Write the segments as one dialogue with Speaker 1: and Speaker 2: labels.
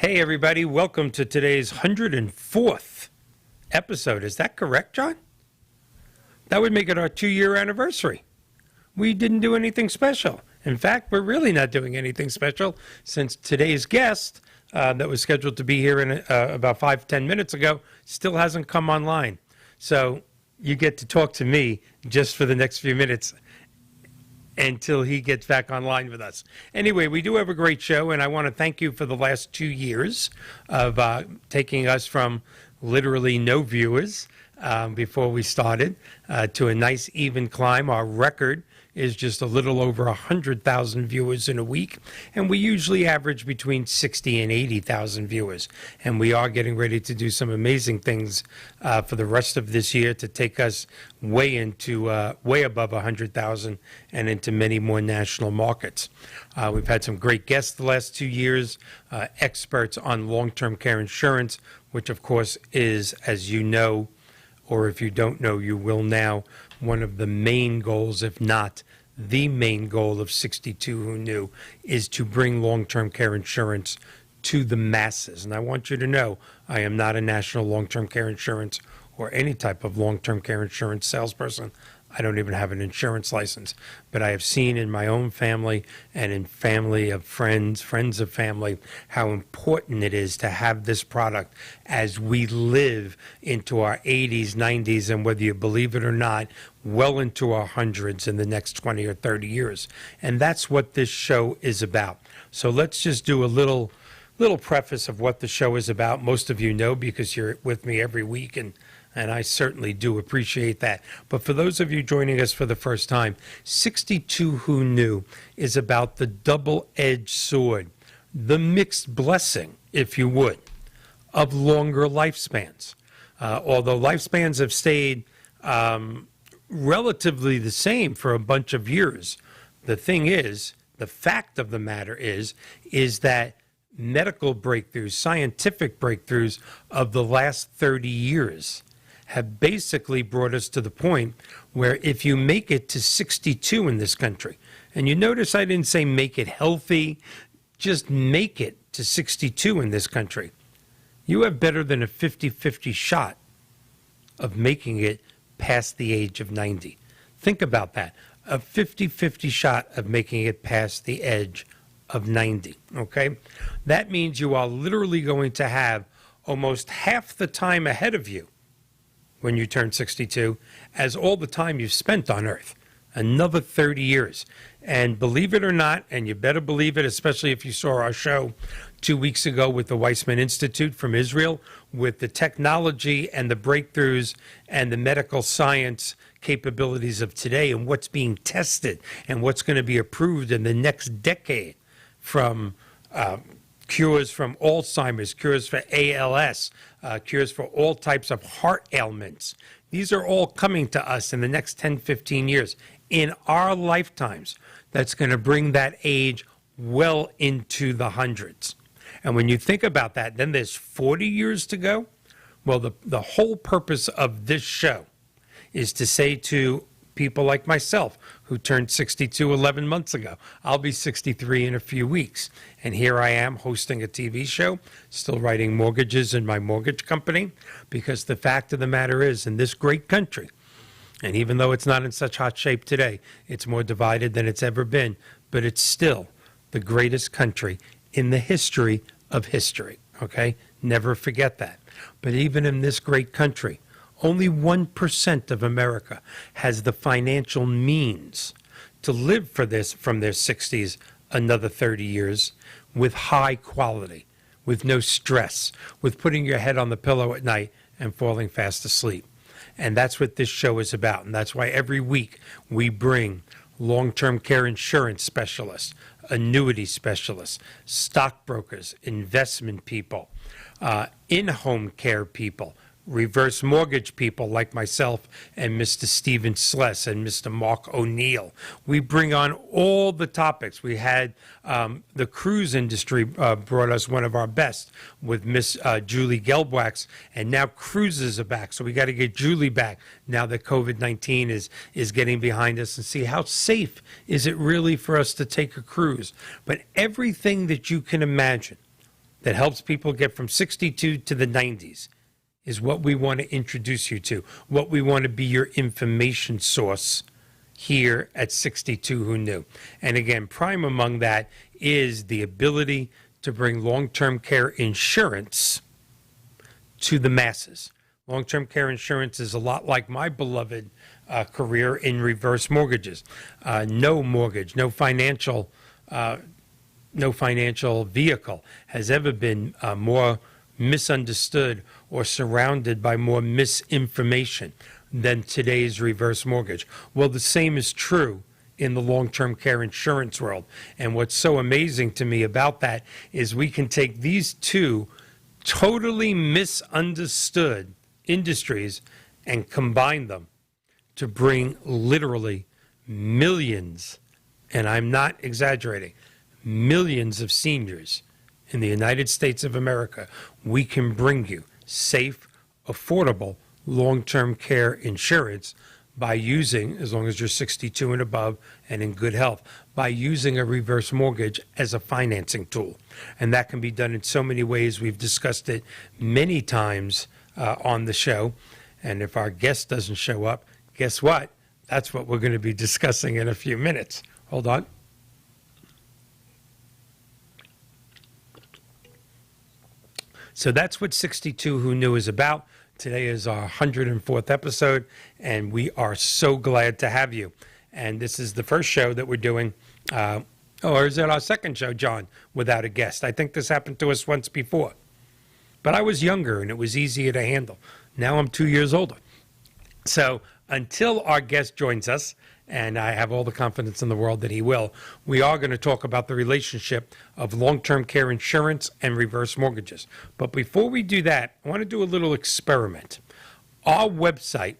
Speaker 1: Hey, everybody. Welcome to today's 104th episode. Is that correct, John? That would make it our 2-year anniversary. We didn't do anything special. In fact, we're really not doing anything special since today's guest that was scheduled to be here in about 5-10 minutes ago still hasn't come online. So you get to talk to me just for the next few minutes until he gets back online with us. Anyway, we do have a great show, and I want to thank you for the last 2 years of taking us from literally no viewers before we started to a nice even climb. Our record is just a little over 100,000 viewers in a week, and we usually average between 60 and 80,000 viewers. And we are getting ready to do some amazing things for the rest of this year to take us way above 100,000 and into many more national markets. We've had some great guests the last 2 years, experts on long-term care insurance, which of course is, as you know, or if you don't know, you will now, one of the main goals, if not the main goal of 62 Who Knew, is to bring long-term care insurance to the masses. And I want you to know, I am not a national long-term care insurance or any type of long-term care insurance salesperson. I don't even have an insurance license, but I have seen in my own family and in family of friends of family, how important it is to have this product as we live into our 80s, 90s, and whether you believe it or not, well into our hundreds in the next 20 or 30 years. And that's what this show is about. So let's just do a little preface of what the show is about. Most of you know because you're with me every week, and I certainly do appreciate that. But for those of you joining us for the first time, 62 Who Knew is about the double-edged sword, the mixed blessing, if you would, of longer lifespans. Although lifespans have stayed relatively the same for a bunch of years, the fact of the matter is that medical breakthroughs, scientific breakthroughs of the last 30 years have basically brought us to the point where if you make it to 62 in this country, and you notice I didn't say make it healthy, just make it to 62 in this country, you have better than a 50-50 shot of making it past the age of 90. Think about that. A 50-50 shot of making it past the edge of 90, okay? That means you are literally going to have almost half the time ahead of you when you turn 62 as all the time you've spent on Earth, another 30 years. And believe it or not, and you better believe it, especially if you saw our show 2 weeks ago with the Weizmann Institute from Israel, with the technology and the breakthroughs and the medical science capabilities of today and what's being tested and what's going to be approved in the next decade, from cures from Alzheimer's, cures for ALS, cures for all types of heart ailments. These are all coming to us in the next 10, 15 years. In our lifetimes, that's going to bring that age well into the hundreds. And when you think about that, then there's 40 years to go. Well, the whole purpose of this show is to say to people like myself who turned 62 11 months ago, I'll be 63 in a few weeks. And here I am hosting a TV show, still writing mortgages in my mortgage company, because the fact of the matter is, in this great country, and even though it's not in such hot shape today, it's more divided than it's ever been, but it's still the greatest country in the history of history, okay? Never forget that. But even in this great country, only 1% of America has the financial means to live from their 60s another 30 years with high quality, with no stress, with putting your head on the pillow at night and falling fast asleep. And that's what this show is about. And that's why every week we bring long-term care insurance specialists, annuity specialists, stockbrokers, investment people, in-home care people, reverse mortgage people like myself and Mr. Stephen Sless and Mr. Mark O'Neill. We bring on all the topics. We had the cruise industry brought us one of our best with Miss Julie Gelbwax, and now cruises are back. So we got to get Julie back now that COVID-19 is getting behind us, and see how safe is it really for us to take a cruise. But everything that you can imagine that helps people get from 62 to the 90s is what we want to introduce you to, what we want to be your information source here at 62 Who Knew. And again, prime among that is the ability to bring long-term care insurance to the masses. Long-term care insurance is a lot like my beloved career in reverse mortgages. No mortgage, no financial vehicle has ever been more misunderstood or surrounded by more misinformation than today's reverse mortgage. Well, the same is true in the long-term care insurance world. And what's so amazing to me about that is we can take these two totally misunderstood industries and combine them to bring literally millions, and I'm not exaggerating, millions of seniors in the United States of America. We can bring you safe, affordable, long-term care insurance by using, as long as you're 62 and above and in good health, by using a reverse mortgage as a financing tool. And that can be done in so many ways. We've discussed it many times on the show. And if our guest doesn't show up, guess what? That's what we're going to be discussing in a few minutes. Hold on. So that's what 62 Who Knew is about. Today is our 104th episode, and we are so glad to have you. And this is the first show that we're doing, or is it our second show, John, without a guest? I think this happened to us once before. But I was younger, and it was easier to handle. Now I'm 2 years older. So until our guest joins us, and I have all the confidence in the world that he will, we are going to talk about the relationship of long-term care insurance and reverse mortgages. But before we do that, I want to do a little experiment. Our website,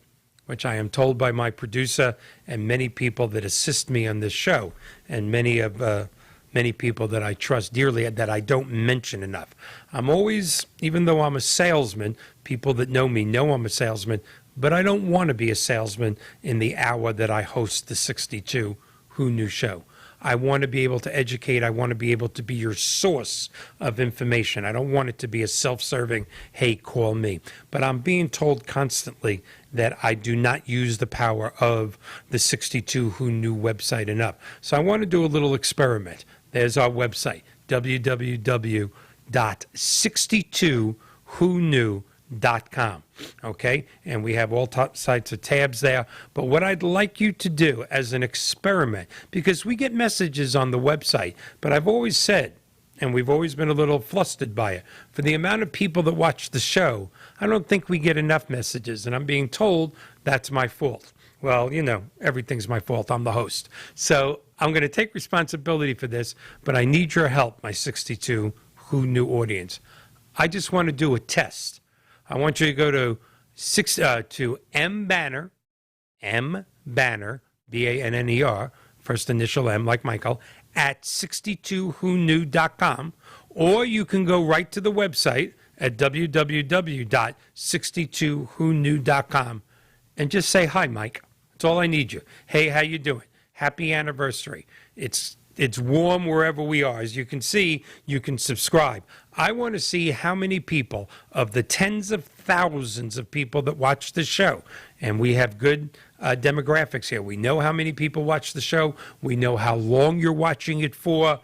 Speaker 1: which I am told by my producer and many people that assist me on this show, and many people that I trust dearly that I don't mention enough. I'm always, even though I'm a salesman, people that know me know I'm a salesman, but I don't want to be a salesman in the hour that I host the 62 Who Knew show. I want to be able to educate. I want to be able to be your source of information. I don't want it to be a self-serving, hey, call me. But I'm being told constantly that I do not use the power of the 62 Who Knew website enough. So I want to do a little experiment. There's our website, www.62whoknew.com. Okay, and we have all sites of tabs there. But what I'd like you to do as an experiment, because we get messages on the website, but I've always said, and we've always been a little flustered by it, for the amount of people that watch the show, I don't think we get enough messages, and I'm being told that's my fault. Well, you know, everything's my fault. I'm the host. So I'm going to take responsibility for this, but I need your help, my 62 Who Knew audience. I just want to do a test. I want you to go to M-Banner, B-A-N-N-E-R, first initial M like Michael, at 62whoknew.com, or you can go right to the website at www.62whoknew.com and just say, hi, Mike. That's all I need you. Hey, how you doing? Happy anniversary. It's warm wherever we are. As you can see, you can subscribe. I want to see how many people of the tens of thousands of people that watch the show, and we have good demographics here. We know how many people watch the show. We know how long you're watching it for.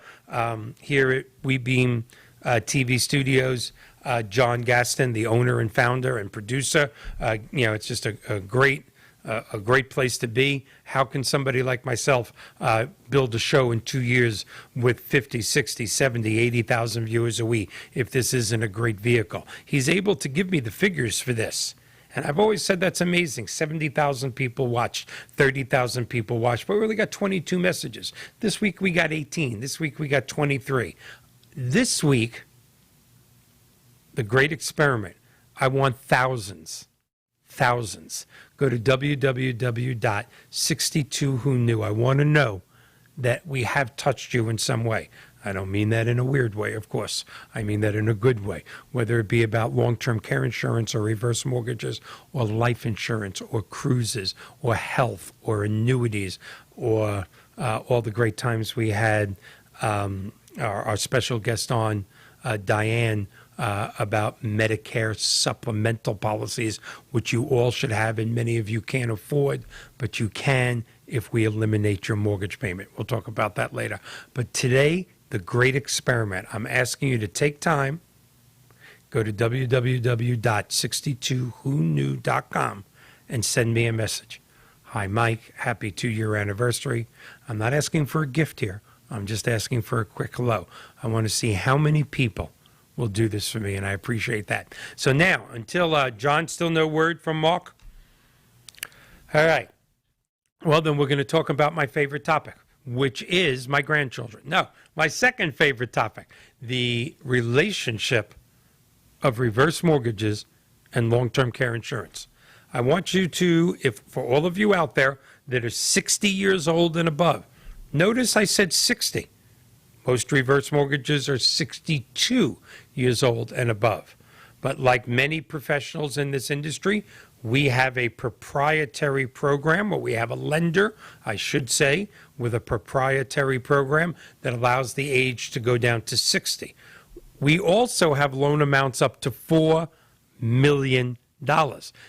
Speaker 1: Here at We Beam TV Studios, John Gaston, the owner and founder and producer, it's just a great place to be. How can somebody like myself build a show in 2 years with 50, 60, 70, 80,000 viewers a week if this isn't a great vehicle? He's able to give me the figures for this. And I've always said that's amazing. 70,000 people watched, 30,000 people watched, but we only got 22 messages. This week we got 18. This week we got 23. This week, the great experiment, I want thousands. Go to www.62whoknew. I want to know that we have touched you in some way. I don't mean that in a weird way, of course. I mean that in a good way, whether it be about long-term care insurance or reverse mortgages or life insurance or cruises or health or annuities or all the great times we had our special guest on Diane about Medicare supplemental policies, which you all should have and many of you can't afford, but you can if we eliminate your mortgage payment. We'll talk about that later. But today, the great experiment. I'm asking you to take time, go to www.62whoknew.com and send me a message. Hi, Mike. Happy 2-year anniversary. I'm not asking for a gift here. I'm just asking for a quick hello. I want to see how many people will do this for me, and I appreciate that. So now, until John, still no word from Mark? All right. Well, then we're going to talk about my favorite topic, which is my grandchildren. No, my second favorite topic, the relationship of reverse mortgages and long-term care insurance. I want you to, if for all of you out there that are 60 years old and above, notice I said 60. Most reverse mortgages are 62 years old and above. But like many professionals in this industry, we have a proprietary program, or we have a lender, I should say, with a proprietary program that allows the age to go down to 60. We also have loan amounts up to $4 million.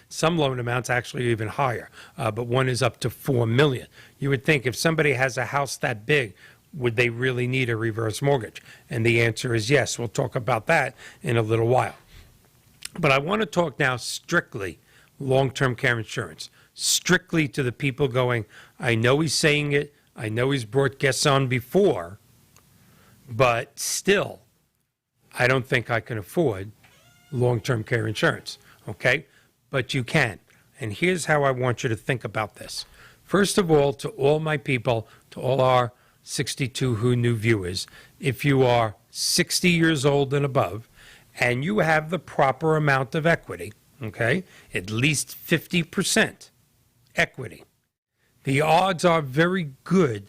Speaker 1: Some loan amounts actually even higher, but one is up to $4 million. You would think if somebody has a house that big, would they really need a reverse mortgage? And the answer is yes. We'll talk about that in a little while. But I want to talk now strictly long-term care insurance, strictly to the people going, I know he's saying it, I know he's brought guests on before, but still, I don't think I can afford long-term care insurance, okay? But you can. And here's how I want you to think about this. First of all, to all my people, to all our 62 Who Knew viewers, if you are 60 years old and above, and you have the proper amount of equity, okay, at least 50% equity, the odds are very good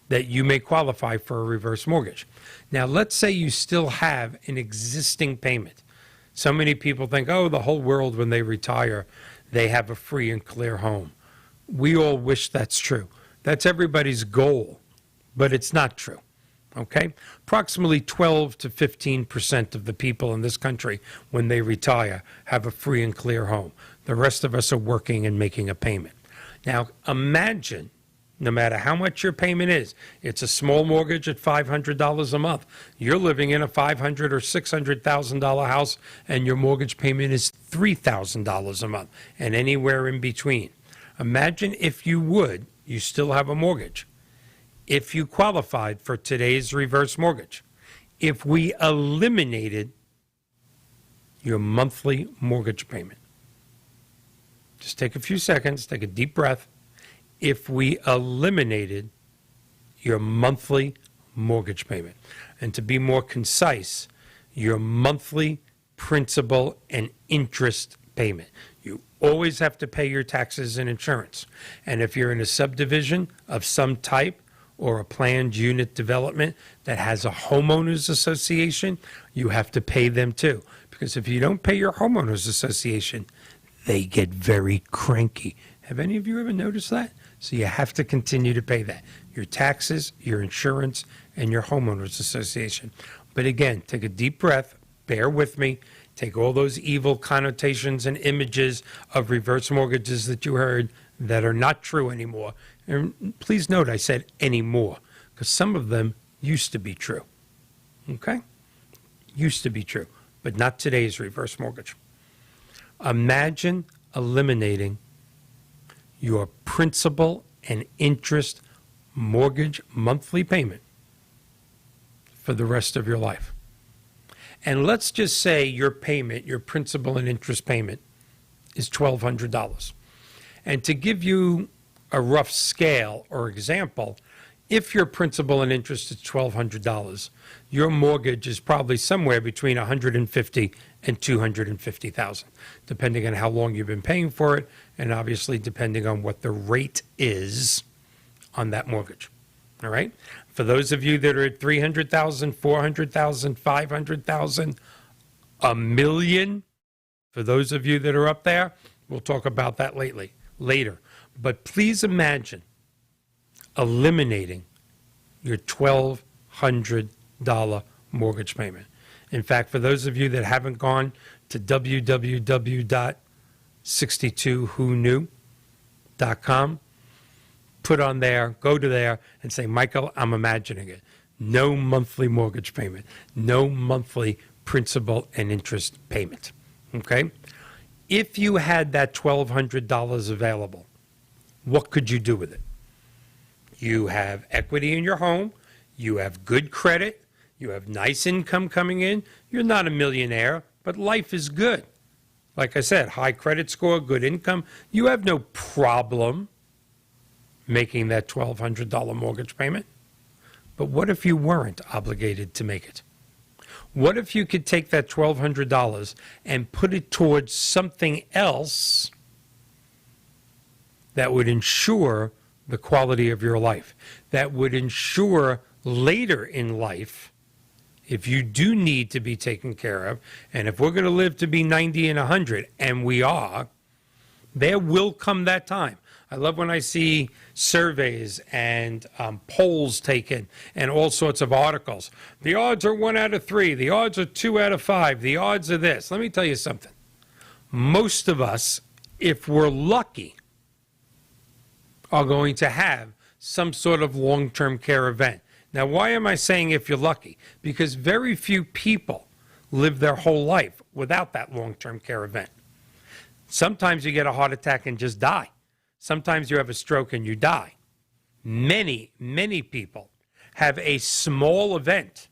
Speaker 1: that you may qualify for a reverse mortgage. Now, let's say you still have an existing payment. So many people think, oh, the whole world, when they retire, they have a free and clear home. We all wish that's true. That's everybody's goal, but it's not true. Okay? Approximately 12 to 15% of the people in this country, when they retire, have a free and clear home. The rest of us are working and making a payment. Now, imagine, no matter how much your payment is, it's a small mortgage at $500 a month. You're living in a $500,000 or $600,000 house, and your mortgage payment is $3,000 a month, and anywhere in between. Imagine if you still have a mortgage, if you qualified for today's reverse mortgage, if we eliminated your monthly mortgage payment. Just take a few seconds, take a deep breath. If we eliminated your monthly mortgage payment, and to be more concise, your monthly principal and interest payment. You always have to pay your taxes and insurance. And if you're in a subdivision of some type, or a planned unit development that has a homeowners association, you have to pay them too. Because if you don't pay your homeowners association, they get very cranky. Have any of you ever noticed that? So you have to continue to pay that. Your taxes, your insurance, and your homeowners association. But again, take a deep breath, bear with me, take all those evil connotations and images of reverse mortgages that you heard that are not true anymore. And please note I said anymore, because some of them used to be true. Okay? Used to be true, but not today's reverse mortgage. Imagine eliminating your principal and interest mortgage monthly payment for the rest of your life. And let's just say your payment, your principal and interest payment, is $1,200. And to give you a rough scale or example, if your principal and interest is $1,200, your mortgage is probably somewhere between $150,000 and $250,000, depending on how long you've been paying for it, and obviously depending on what the rate is on that mortgage. All right? For those of you that are at $300,000, $400,000, $500,000, $1 million, for those of you that are up there, we'll talk about that later. But please imagine eliminating your $1,200 mortgage payment. In fact, for those of you that haven't gone to www.62whoknew.com, put on there, go to there and say, Michael, I'm imagining it. No monthly mortgage payment, no monthly principal and interest payment. Okay? If you had that $1,200 available, what could you do with it? You have equity in your home, you have good credit, you have nice income coming in, you're not a millionaire, but life is good. Like I said, high credit score, good income, you have no problem making that $1,200 mortgage payment. But what if you weren't obligated to make it? What if you could take that $1,200 and put it towards something else that would ensure the quality of your life, that would ensure later in life, if you do need to be taken care of, and if we're going to live to be 90 and 100, and we are, there will come that time. I love when I see surveys and polls taken and all sorts of articles. The odds are 1 out of 3. The odds are 2 out of 5. The odds are this. Let me tell you something. Most of us, if we're lucky, are going to have some sort of long-term care event. Now, why am I saying if you're lucky? Because very few people live their whole life without that long-term care event. Sometimes you get a heart attack and just die. Sometimes you have a stroke and you die. Many, many people have a small event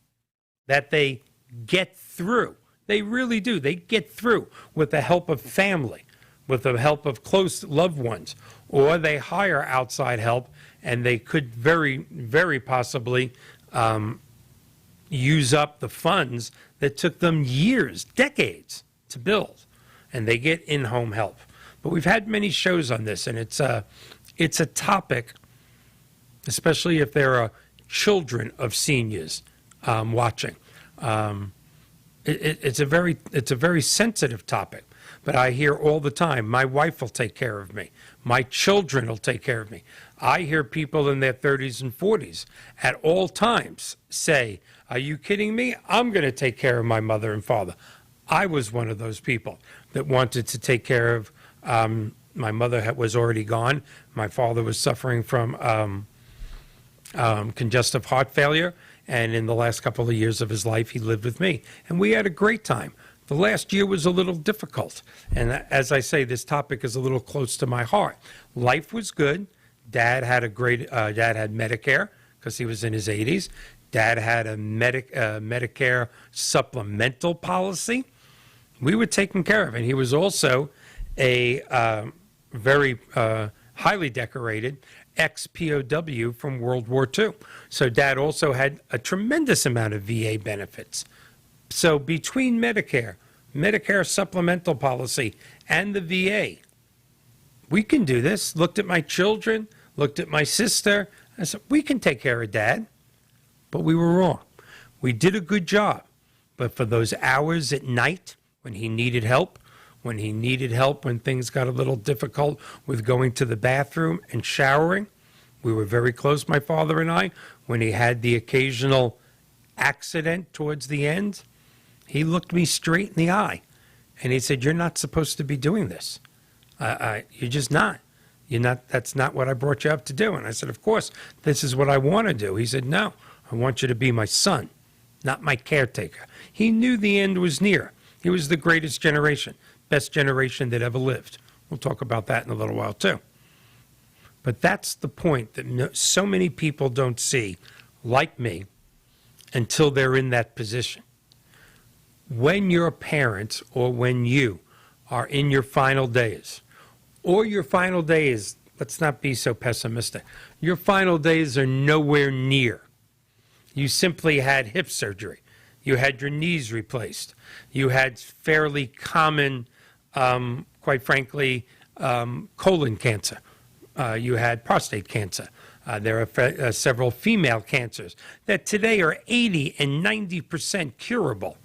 Speaker 1: that they get through. They really do. They get through with the help of family, with the help of close loved ones, or they hire outside help, and they could very, very possibly use up the funds that took them years, decades to build, and they get in-home help. But we've had many shows on this, and it's a topic, especially if there are children of seniors watching. It's a very sensitive topic. But I hear all the time, my wife will take care of me. My children will take care of me. I hear people in their 30s and 40s at all times say, are you kidding me? I'm going to take care of my mother and father. I was one of those people that wanted to take care of, my mother was already gone. My father was suffering from congestive heart failure. And in the last couple of years of his life, he lived with me. And we had a great time. The last year was a little difficult. And as I say, this topic is a little close to my heart. Life was good. Dad had Dad had Medicare because he was in his 80s. Dad had a Medicare supplemental policy. We were taken care of. And he was also a very highly decorated ex-POW from World War II. So Dad also had a tremendous amount of VA benefits. So between Medicare supplemental policy, and the VA, we can do this. Looked at my children, looked at my sister. I said, we can take care of Dad. But we were wrong. We did a good job. But for those hours at night when he needed help, when things got a little difficult with going to the bathroom and showering, we were very close, my father and I. When he had the occasional accident towards the end, he looked me straight in the eye and he said, you're not supposed to be doing this. You're just not. That's not what I brought you up to do. And I said, of course, this is what I want to do. He said, no, I want you to be my son, not my caretaker. He knew the end was near. He was the greatest generation, best generation that ever lived. We'll talk about that in a little while too. But that's the point that so many people don't see, like me, until they're in that position. When you're a parent, or when you are in your final days, or your final days, let's not be so pessimistic, your final days are nowhere near. You simply had hip surgery. You had your knees replaced. You had fairly common, quite frankly, colon cancer. You had prostate cancer. There are several female cancers that today are 80 and 90% curable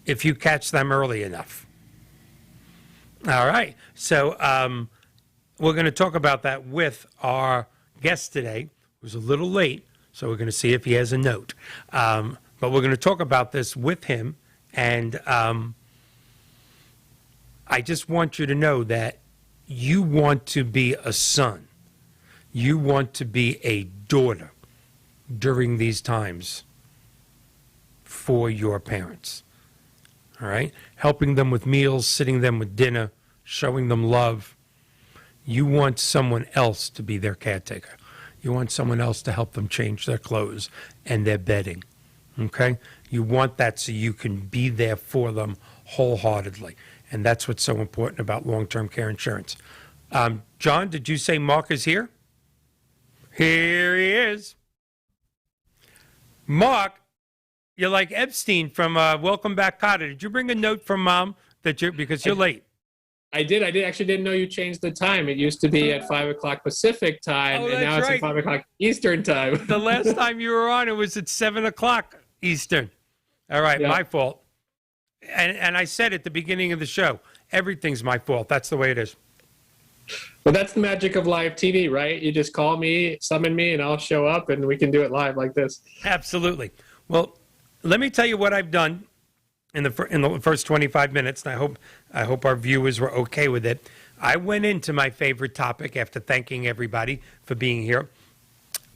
Speaker 1: if you catch them early enough. All right. So we're going to talk about that with our guest today, who's a little late, so we're going to see if he has a note. But we're going to talk about this with him And I just want you to know that you want to be a son. You want to be a daughter during these times for your parents. All right? Helping them with meals, sitting them with dinner, showing them love. You want someone else to be their caretaker. You want someone else to help them change their clothes and their bedding. Okay? You want that so you can be there for them wholeheartedly. And that's what's so important about long-term care insurance. John, did you say Mark is here? Here he is. Mark, you're like Epstein from Welcome Back, Kotter. Did you bring a note from Mom because you're late?
Speaker 2: I did. Actually didn't know you changed the time. It used to be at 5 o'clock Pacific time, and now it's at 5 o'clock Eastern time.
Speaker 1: The last time you were on, it was at 7 o'clock Eastern. All right, yeah. My fault. And I said at the beginning of the show, everything's my fault. That's the way it is.
Speaker 2: Well, that's the magic of live TV, right? You just call me, summon me, and I'll show up, and we can do it live like this.
Speaker 1: Absolutely. Well, let me tell you what I've done in the first 25 minutes, and I hope our viewers were okay with it. I went into my favorite topic after thanking everybody for being here,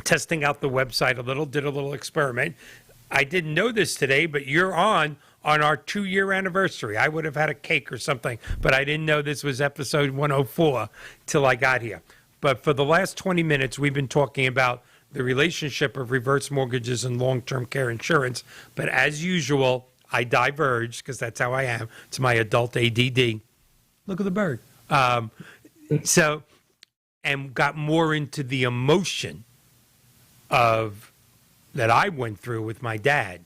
Speaker 1: testing out the website a little, did a little experiment. I didn't know this today, but you're on our 2-year anniversary. I would have had a cake or something, but I didn't know this was episode 104 till I got here. But for the last 20 minutes, we've been talking about the relationship of reverse mortgages and long-term care insurance. But as usual, I diverged because that's how I am. It's my adult ADD. Look at the bird. And got more into the emotion of that I went through with my dad.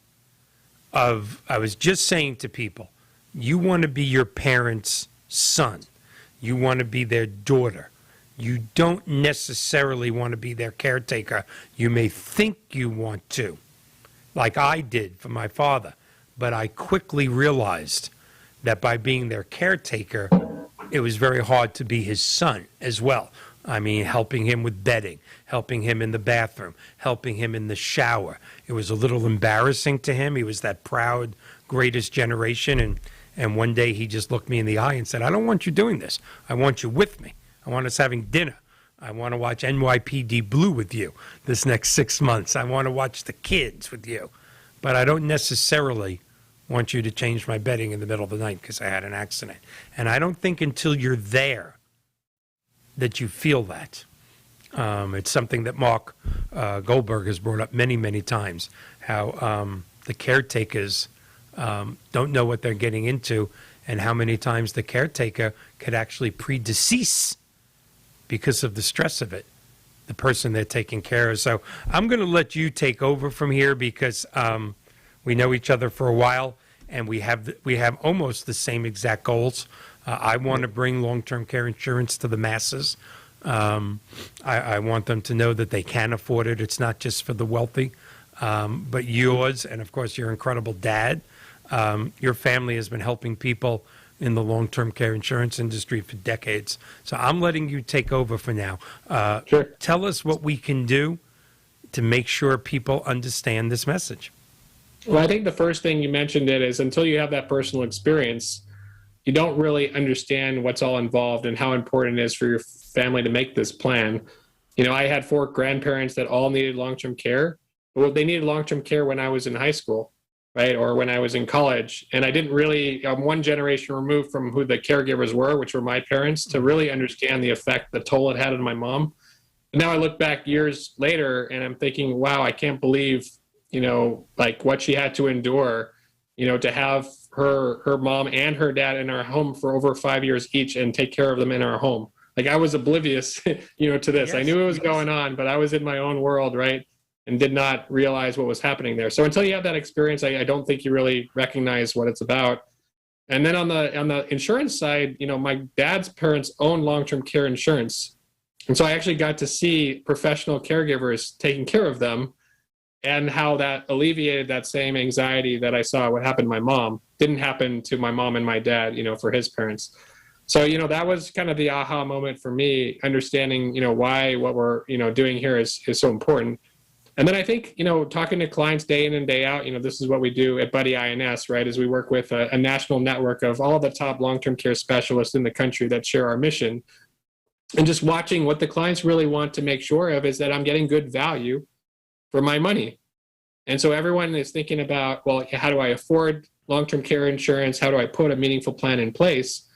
Speaker 1: I was just saying to people, you want to be your parents' son. You want to be their daughter. You don't necessarily want to be their caretaker. You may think you want to, like I did for my father. But I quickly realized that by being their caretaker, it was very hard to be his son as well. I mean, helping him with bedding, helping him in the bathroom, helping him in the shower. It was a little embarrassing to him. He was that proud, greatest generation. And one day he just looked me in the eye and said, I don't want you doing this. I want you with me. I want us having dinner. I want to watch NYPD Blue with you this next 6 months. I want to watch the kids with you. But I don't necessarily want you to change my bedding in the middle of the night because I had an accident. And I don't think until you're there that you feel that. It's something that Mark Goldberg has brought up many, many times, how the caretakers don't know what they're getting into and how many times the caretaker could actually predecease because of the stress of it, the person they're taking care of. So I'm going to let you take over from here because we know each other for a while and we have almost the same exact goals. I want to bring long-term care insurance to the masses. I want them to know that they can afford it. It's not just for the wealthy, but yours and, of course, your incredible dad. Your family has been helping people in the long-term care insurance industry for decades. So I'm letting you take over for now.
Speaker 2: Sure.
Speaker 1: Tell us what we can do to make sure people understand this message.
Speaker 2: Well, I think the first thing you mentioned is until you have that personal experience, you don't really understand what's all involved and how important it is for your family to make this plan. You know, I had 4 grandparents that all needed long-term care. Well, they needed long-term care when I was in high school, right? Or when I was in college. And I didn't really, I'm one generation removed from who the caregivers were, which were my parents, to really understand the effect, the toll it had on my mom. And now I look back years later and I'm thinking, wow, I can't believe, you know, like what she had to endure, you know, to have her mom and her dad in our home for over 5 years each and take care of them in our home. Like I was oblivious, you know, to this. Yes, I knew it was going on, but I was in my own world, right? And did not realize what was happening there. So until you have that experience, I don't think you really recognize what it's about. And then on the insurance side, you know, my dad's parents own long-term care insurance. And so I actually got to see professional caregivers taking care of them and how that alleviated that same anxiety that I saw what happened to my mom. Didn't happen to my mom and my dad, you know, for his parents. So, you know, that was kind of the aha moment for me, understanding, you know, why what we're, you know, doing here is so important. And then I think, talking to clients day in and day out, this is what we do at Buddy INS, right? Is we work with a national network of all the top long-term care specialists in the country that share our mission. And just watching what the clients really want to make sure of is that I'm getting good value for my money. And so everyone is thinking about, well, how do I afford long-term care insurance? How do I put a meaningful plan in place?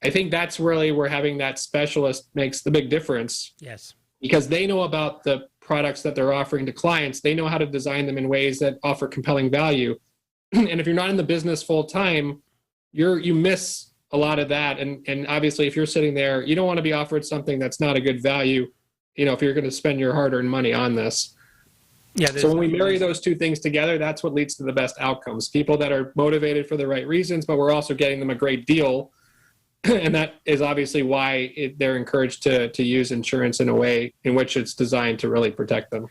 Speaker 2: I think that's really where having that specialist makes the big difference.
Speaker 1: Yes.
Speaker 2: Because they know about the products that they're offering to clients. They know how to design them in ways that offer compelling value. And if you're not in the business full time, you miss a lot of that. And obviously, if you're sitting there, you don't want to be offered something that's not a good value, if you're going to spend your hard-earned money on this.
Speaker 1: Yeah.
Speaker 2: So when we marry those two things together, that's what leads to the best outcomes. People that are motivated for the right reasons, but we're also getting them a great deal. And that is obviously why they're encouraged to use insurance in a way in which it's designed to really protect them.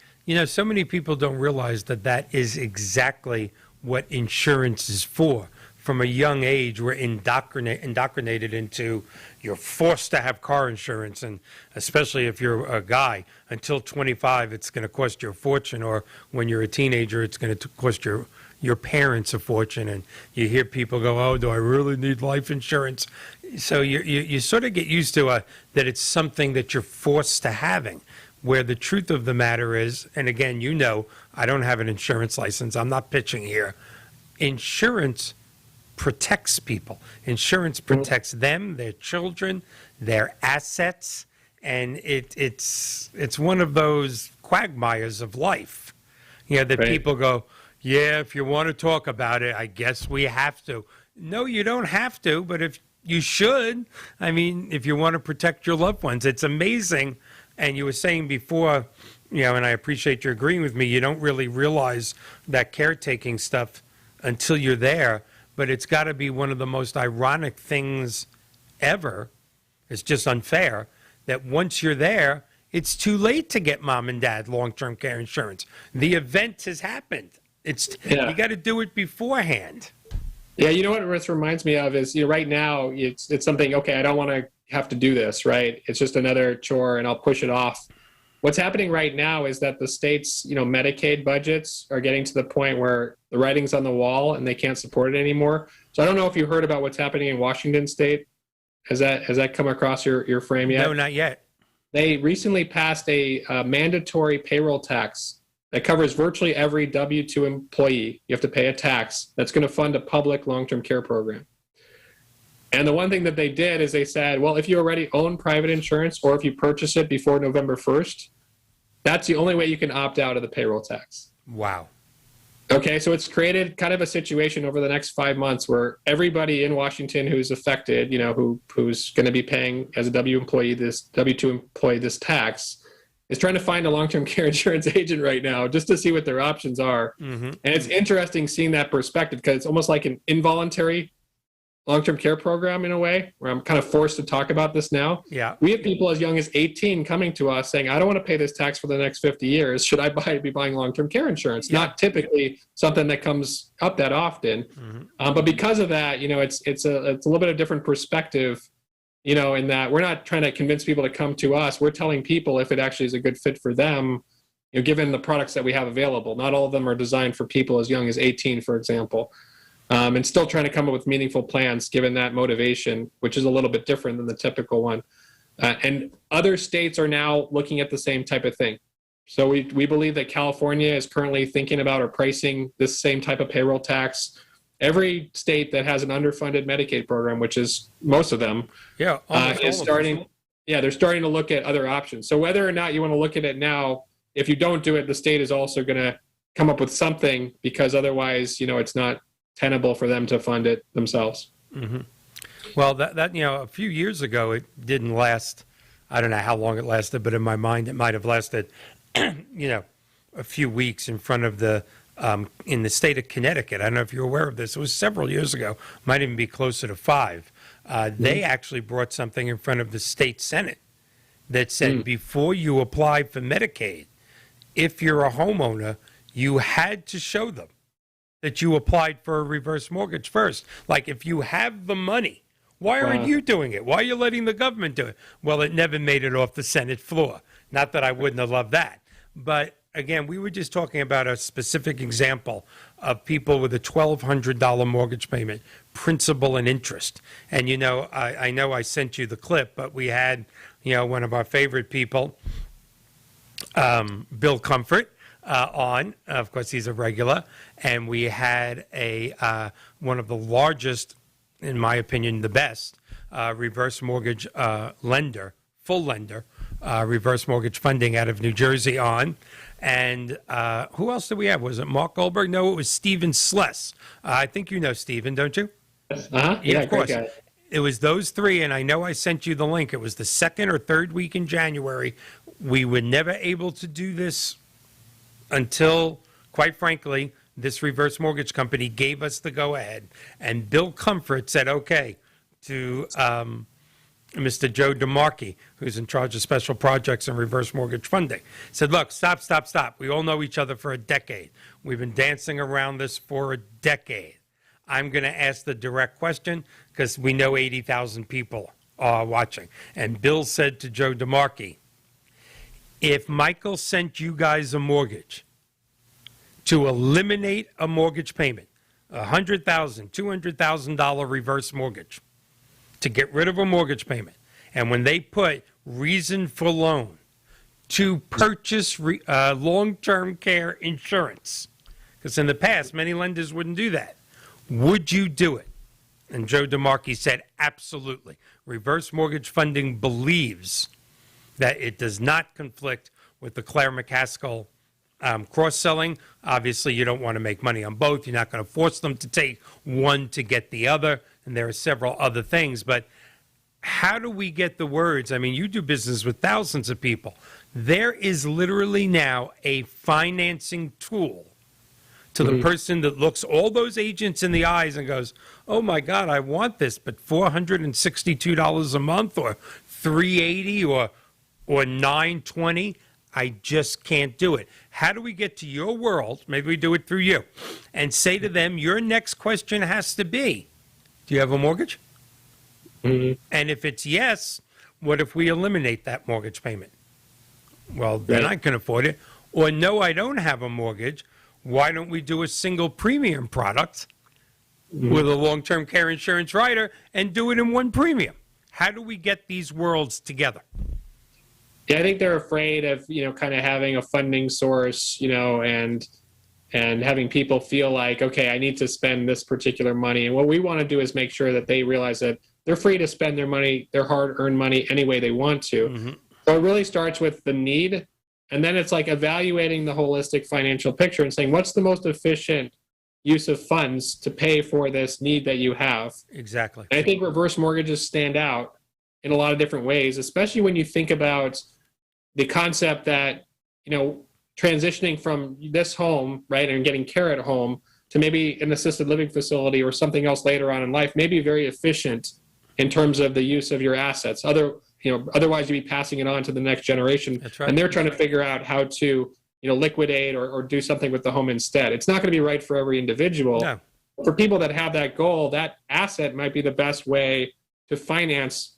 Speaker 1: So many people don't realize that is exactly what insurance is for. From a young age, we're indoctrinated into, you're forced to have car insurance, and especially if you're a guy, until 25, it's going to cost you a fortune, or when you're a teenager, it's going to cost your parents a fortune. And you hear people go, oh, do I really need life insurance? So you sort of get used to that it's something that you're forced to having, where the truth of the matter is, and again, I don't have an insurance license. I'm not pitching here. Insurance protects people. Insurance protects them, their children, their assets, and it's one of those quagmires of life. That
Speaker 2: Right.
Speaker 1: People go, yeah, if you want to talk about it, I guess we have to. No, you don't have to, but if you should, if you want to protect your loved ones, it's amazing. And you were saying before, and I appreciate you agreeing with me, you don't really realize that caretaking stuff until you're there, but it's got to be one of the most ironic things ever. It's just unfair that once you're there, it's too late to get mom and dad long-term care insurance. The event has happened. You got to do it beforehand.
Speaker 2: Yeah, you know what this reminds me of is, right now it's something, okay, I don't want to have to do this, right? It's just another chore and I'll push it off. What's happening right now is that the state's, Medicaid budgets are getting to the point where the writing's on the wall and they can't support it anymore. So I don't know if you heard about what's happening in Washington State. Has that come across your frame yet?
Speaker 1: No, not yet.
Speaker 2: They recently passed a mandatory payroll tax that covers virtually every W-2 employee. You have to pay a tax that's going to fund a public long-term care program. And the one thing that they did is they said, well, if you already own private insurance or if you purchase it before November 1st, that's the only way you can opt out of the payroll tax.
Speaker 1: Wow.
Speaker 2: Okay, so it's created kind of a situation over the next 5 months where everybody in Washington who's affected, who's going to be paying as a W-2 employee this tax, is trying to find a long-term care insurance agent right now just to see what their options are. Mm-hmm. And it's interesting seeing that perspective because it's almost like an involuntary long-term care program in a way where I'm kind of forced to talk about this now.
Speaker 1: Yeah.
Speaker 2: We have people as young as 18 coming to us saying, I don't want to pay this tax for the next 50 years. Should I be buying long-term care insurance? Yeah. Not typically something that comes up that often. Mm-hmm. But because of that, it's a little bit of different perspective, in that we're not trying to convince people to come to us. We're telling people if it actually is a good fit for them, given the products that we have available. Not all of them are designed for people as young as 18, for example. And still trying to come up with meaningful plans given that motivation, which is a little bit different than the typical one. And other states are now looking at the same type of thing. So we believe that California is currently thinking about or pricing this same type of payroll tax. Every state that has an underfunded Medicaid program, which is most of them, is starting. Yeah, they're starting to look at other options. So whether or not you want to look at it now, if you don't do it, the state is also going to come up with something because otherwise, it's not tenable for them to fund it themselves.
Speaker 1: Mm-hmm. Well, that a few years ago, it didn't last. I don't know how long it lasted, but in my mind, it might have lasted, a few weeks in front of in the state of Connecticut. I don't know if you're aware of this. It was several years ago. Might even be closer to 5. They actually brought something in front of the state Senate that said before you apply for Medicaid, if you're a homeowner, you had to show them that you applied for a reverse mortgage first. Like, if you have the money, why aren't you doing it? Why are you letting the government do it? Well, it never made it off the Senate floor. Not that I wouldn't have loved that. But again, we were just talking about a specific example of people with a $1,200 mortgage payment, principal and interest. And, I know I sent you the clip, but we had, one of our favorite people, Bill Comfort, on. Of course, he's a regular. And we had one of the largest, in my opinion, the best, reverse mortgage lender, full lender, reverse mortgage funding out of New Jersey on. And who else did we have? Was it Mark Goldberg? No, it was Stephen Sless. I think you know Stephen, don't you?
Speaker 2: Uh-huh.
Speaker 1: Yeah, of course. It was those three, and I know I sent you the link. It was the second or third week in January. We were never able to do this until, quite frankly, this reverse mortgage company gave us the go-ahead. And Bill Comfort said, okay, to Mr. Joe DeMarchi, who's in charge of special projects and reverse mortgage funding, said, look, stop. We all know each other for a decade. We've been dancing around this for a decade. I'm going to ask the direct question because we know 80,000 people are watching. And Bill said to Joe DeMarchi, if Michael sent you guys a mortgage to eliminate a mortgage payment, $100,000, $200,000 reverse mortgage, to get rid of a mortgage payment, and when they put reason for loan to purchase long-term care insurance, because in the past many lenders wouldn't do that, would you do it? And Joe DeMarchi said, absolutely. Reverse mortgage funding believes that it does not conflict with the Claire McCaskill cross-selling. Obviously, you don't want to make money on both. You're not going to force them to take one to get the other. And there are several other things. But how do we get the words? I mean, you do business with thousands of people. There is literally now a financing tool to the person that looks all those agents in the eyes and goes, oh, my God, I want this, but $462 a month or $380 or $920, I just can't do it. How do we get to your world? Maybe we do it through you and say to them, your next question has to be, do you have a mortgage? And if it's yes, what if we eliminate that mortgage payment? Well, then I can afford it. Or no, I don't have a mortgage. Why don't we do a single premium product with a long-term care insurance rider and do it in one premium? How do we get these worlds together?
Speaker 2: Yeah, I think they're afraid of, kind of having a funding source, and having people feel like, okay, I need to spend this particular money. And what we want to do is make sure that they realize that they're free to spend their money, their hard-earned money, any way they want to. So it really starts with the need. And then it's like evaluating the holistic financial picture and saying, what's the most efficient use of funds to pay for this need that you have?
Speaker 1: Exactly.
Speaker 2: And I think reverse mortgages stand out in a lot of different ways, especially when you think about the concept that, transitioning from this home, right, and getting care at home to maybe an assisted living facility or something else later on in life may be very efficient in terms of the use of your assets. Otherwise you'd be passing it on to the next generation.
Speaker 1: That's right.
Speaker 2: And they're trying to figure out how to, liquidate or do something with the home instead. It's not going to be right for every individual.
Speaker 1: No.
Speaker 2: For people that have that goal, that asset might be the best way to finance,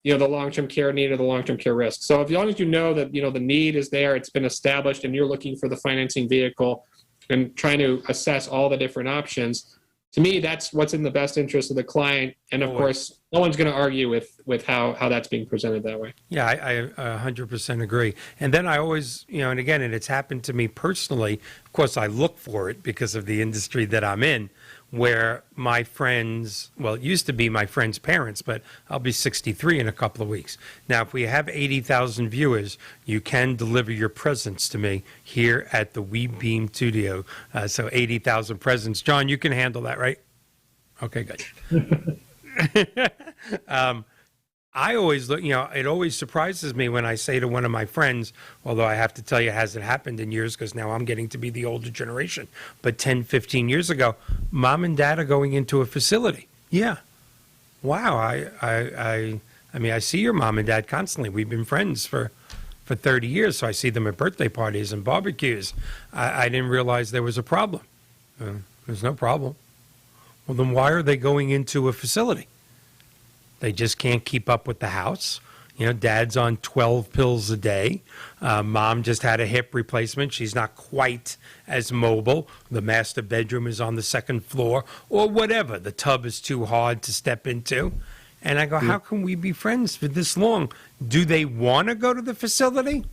Speaker 2: the long-term care need or the long-term care risk. So as long as you know that, the need is there, it's been established, and you're looking for the financing vehicle and trying to assess all the different options, to me, that's what's in the best interest of the client. And of course, no one's going to argue with how that's being presented that way.
Speaker 1: Yeah, I 100% agree. And then I always, and again, and it's happened to me personally, of course, I look for it because of the industry that I'm in, where my friends, well, it used to be my friends' parents, but I'll be 63 in a couple of weeks. Now, if we have 80,000 viewers, you can deliver your presents to me here at the We Beam studio. So 80,000 presents. John, you can handle that, right? Okay, good. I always look, it always surprises me when I say to one of my friends, although I have to tell you, it hasn't happened in years because now I'm getting to be the older generation, but 10, 15 years ago, mom and dad are going into a facility. Yeah. Wow. I mean, I see your mom and dad constantly. We've been friends for 30 years, so I see them at birthday parties and barbecues. I didn't realize there was a problem. There's no problem. Well, then why are they going into a facility? They just can't keep up with the house. Dad's on 12 pills a day. Mom just had a hip replacement. She's not quite as mobile. The master bedroom is on the second floor, or whatever. The tub is too hard to step into. And I go, how can we be friends for this long? Do they want to go to the facility?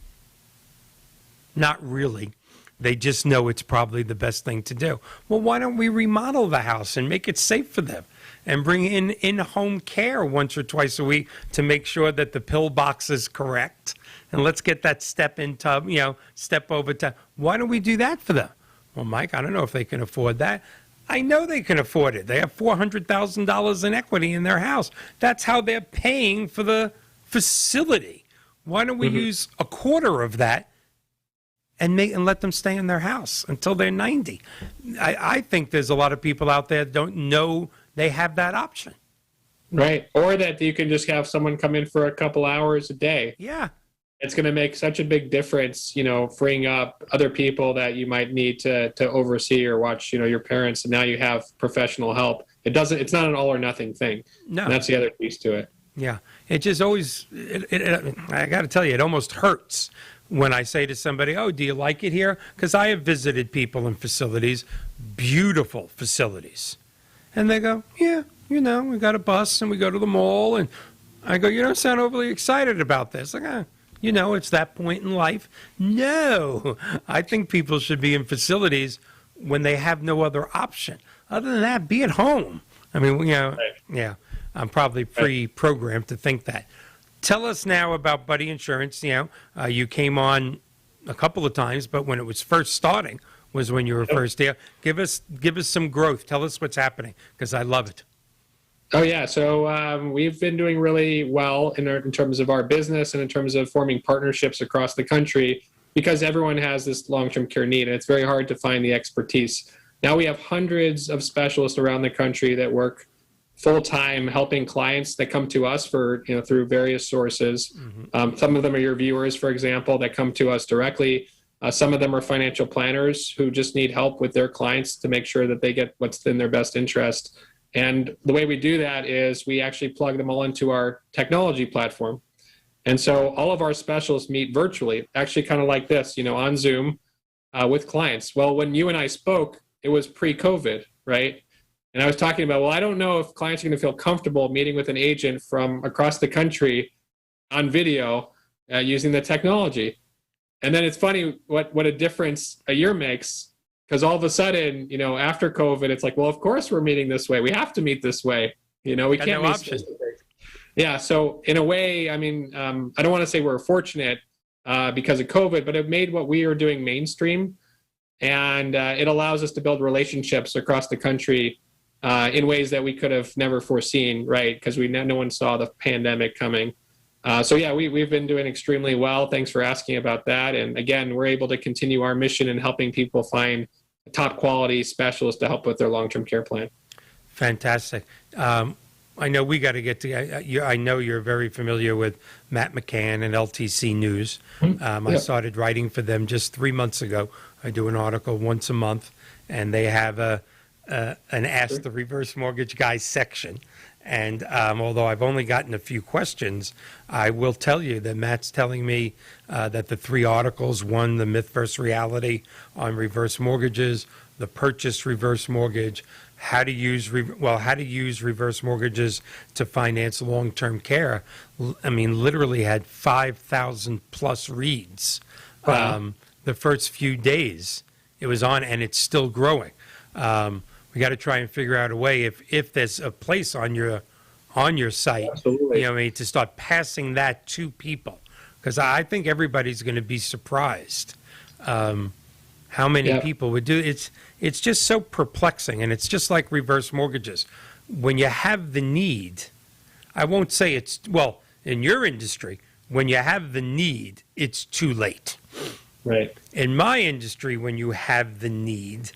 Speaker 1: Not really. They just know it's probably the best thing to do. Well, why don't we remodel the house and make it safe for them and bring in-home care once or twice a week to make sure that the pill box is correct? And let's get that step-in tub, step over tub. Why don't we do that for them? Well, Mike, I don't know if they can afford that. I know they can afford it. They have $400,000 in equity in their house. That's how they're paying for the facility. Why don't we use a quarter of that and let them stay in their house until they're 90? I think there's a lot of people out there that don't know they have that option.
Speaker 2: Right. Or that you can just have someone come in for a couple hours a day.
Speaker 1: Yeah.
Speaker 2: It's going to make such a big difference, freeing up other people that you might need to oversee or watch, your parents. And now you have professional help. It's not an all or nothing thing.
Speaker 1: No.
Speaker 2: And that's the other piece to it.
Speaker 1: Yeah. It just always, I got to tell you, it almost hurts when I say to somebody, oh, do you like it here? Because I have visited people in facilities, beautiful facilities. And they go, yeah, we got a bus and we go to the mall. And I go, you don't sound overly excited about this. Like, it's that point in life. No, I think people should be in facilities when they have no other option. Other than that, be at home. I mean,
Speaker 2: Right.
Speaker 1: Yeah, I'm probably pre-programmed to think that. Tell us now about Buddy Insurance. You came on a couple of times, but when it was first starting was when you were first there. Give us some growth. Tell us what's happening, because I love it.
Speaker 2: Oh, yeah. So we've been doing really well in terms of our business and in terms of forming partnerships across the country, because everyone has this long-term care need, and it's very hard to find the expertise. Now we have hundreds of specialists around the country that work full-time helping clients that come to us for through various sources. Some of them are your viewers, for example, that come to us directly. Some of them are financial planners who just need help with their clients to make sure that they get what's in their best interest. And the way we do that is we actually plug them all into our technology platform. And so all of our specialists meet virtually, actually kind of like this, on Zoom with clients. Well, when you and I spoke, it was pre-COVID, right? And I was talking about, well, I don't know if clients are going to feel comfortable meeting with an agent from across the country on video using the technology. And then it's funny what a difference a year makes, because all of a sudden, after COVID, it's like, well, of course we're meeting this way. We have to meet this way. We can't
Speaker 1: no
Speaker 2: meet
Speaker 1: option.
Speaker 2: Yeah. So in a way, I mean, I don't want to say we're fortunate because of COVID, but it made what we are doing mainstream, and it allows us to build relationships across the country in ways that we could have never foreseen, right? Because no one saw the pandemic coming. So yeah, we've been doing extremely well. Thanks for asking about that. And again, we're able to continue our mission in helping people find top quality specialists to help with their long-term care plan.
Speaker 1: Fantastic. I know we got to get to. I know you're very familiar with Matt McCann and LTC News. I started writing for them just 3 months ago. I do an article once a month, and they have an Ask the Reverse Mortgage Guy section. And although I've only gotten a few questions, I will tell you that Matt's telling me that the 3 articles, one, the myth versus reality on reverse mortgages, the purchase reverse mortgage, how to use reverse mortgages to finance long-term care. I mean, literally had 5,000 plus reads.
Speaker 2: Wow.
Speaker 1: The first few days it was on, and it's still growing. We got to try and figure out a way if there's a place on your site,
Speaker 2: Absolutely.
Speaker 1: to start passing that to people, because I think everybody's going to be surprised how many people would do it. It's just so perplexing, and it's just like reverse mortgages. When you have the need, I won't say in your industry, when you have the need, it's too late.
Speaker 2: Right.
Speaker 1: In my industry, when you have the need,